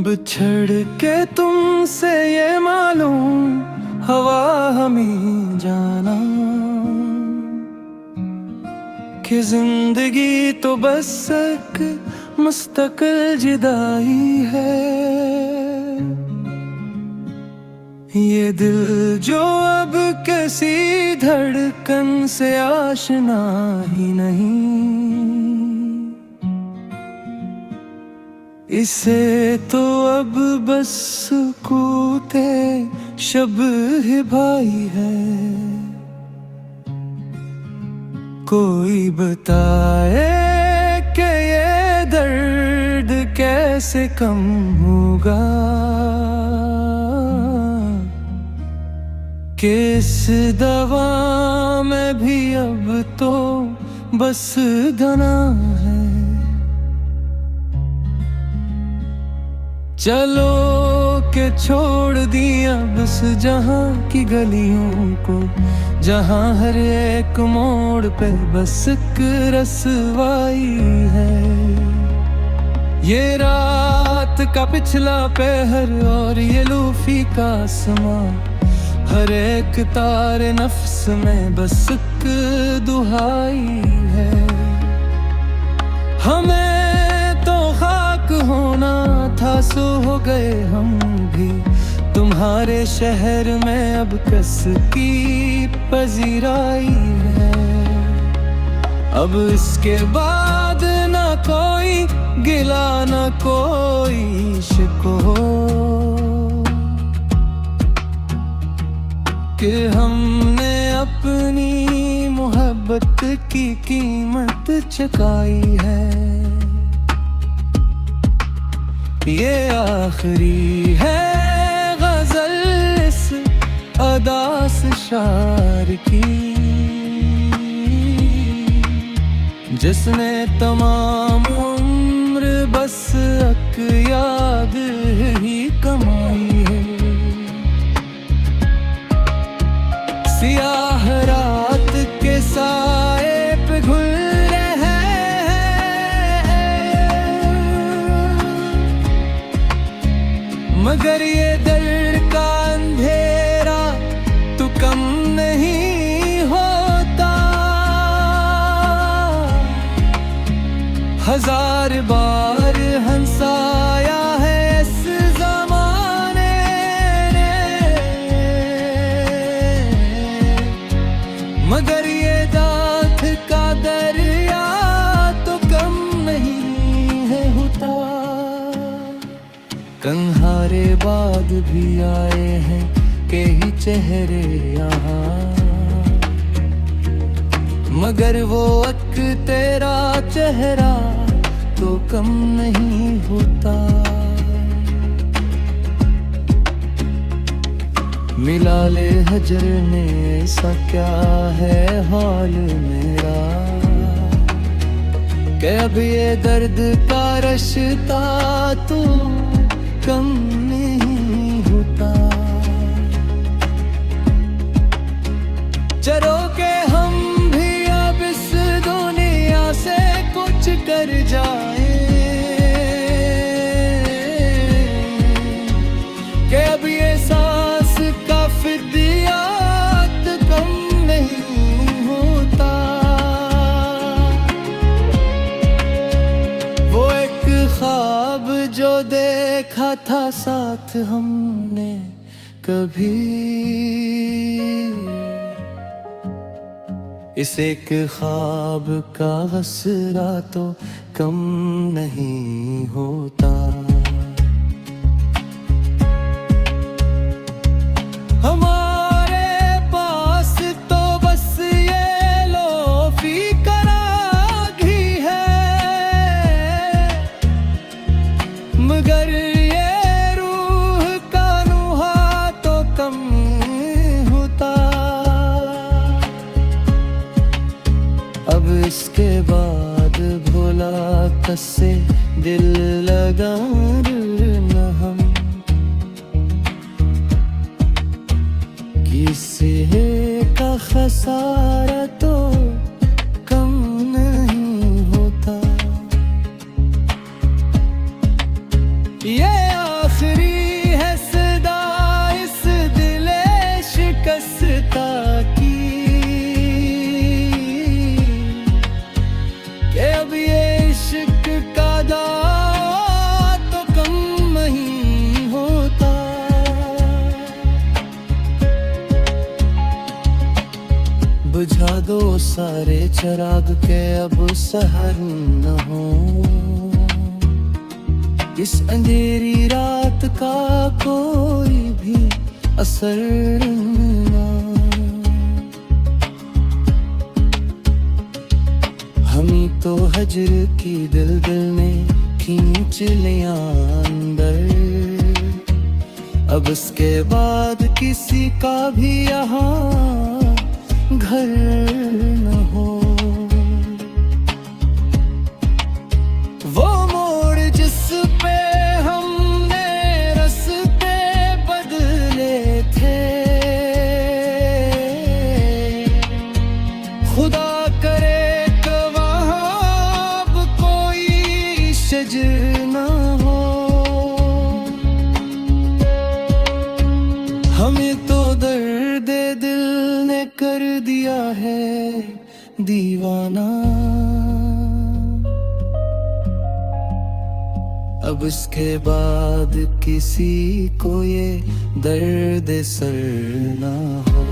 बिछड़ के तुमसे ये मालूम हवा हमें जाना कि जिंदगी तो बस एक मुस्तकिल जुदाई है। ये दिल जो अब किसी धड़कन से आशना ही नहीं, इसे तो अब बस कूते शब ही भाई है। कोई बताए कि ये दर्द कैसे कम होगा, किस दवा में भी अब तो बस धना है। चलो के छोड़ दिया बस जहां की गलियों को, जहां हर एक मोड़ पे बस एक रसवाई है। ये रात का पिछला पहर और ये लूफी का समा, हर एक तारे नफ्स में बस एक दुहाई है। हमें तो खाक होना था, सो हो गए हम भी तुम्हारे शहर में अब किसकी पजीराई है। अब इसके बाद ना कोई गिला ना कोई शिकवा, कि हमने अपनी मोहब्बत की कीमत चुकाई है। ये आखिरी है गजल इस अदा से शार की, जिसने तमाम उम्र बस एक याद ही कमाई है। सियाह रात के साए पे घुल रहे हैं, मगर ये दर का अंधेरा तो कम नहीं होता। हजार बार हंसाया है इस जमाने ने, मगर ये दांत का दरिया तो कम नहीं है होता। कंहारे बाद भी आए हैं कई चेहरे यहाँ, मगर वो एक तेरा चेहरा तो कम नहीं होता। मिला ले हजर ने ऐसा क्या है हाल मेरा, कि अब ये दर्द का रश्ता तो कम नहीं होता। चलो के हम भी अब इस दुनिया से कुछ कर जाए, कि अब ये सांस का फिदियात कम नहीं होता। वो एक ख्वाब जो देखा था साथ हमने कभी, इस एक ख्वाब का असरा तो कम नहीं होता। हमारे पास तो बस ये लोफी करागी है, मगर ये रूह का नुहा तो कम होता। अब इसके बाद भोला कसे दिल लगा न हम, किसी का खसारा तो कम नहीं होता। ये वो सारे चिराग के अब सहर न हो, इस अंधेरी रात का कोई भी असर न। हमी तो हजर की दिल दिल ने खींच लिया अंदर, अब इसके बाद किसी का भी यहाँ घर न हो। वो मोड़ जिस पे हमने रास्ते बदले थे, खुदा करे कि वहाँ अब कोई शजर न हो। हमें तो दर्द दिल ने कर दिया है दीवाना, अब इसके बाद किसी को ये दर्द सर ना हो।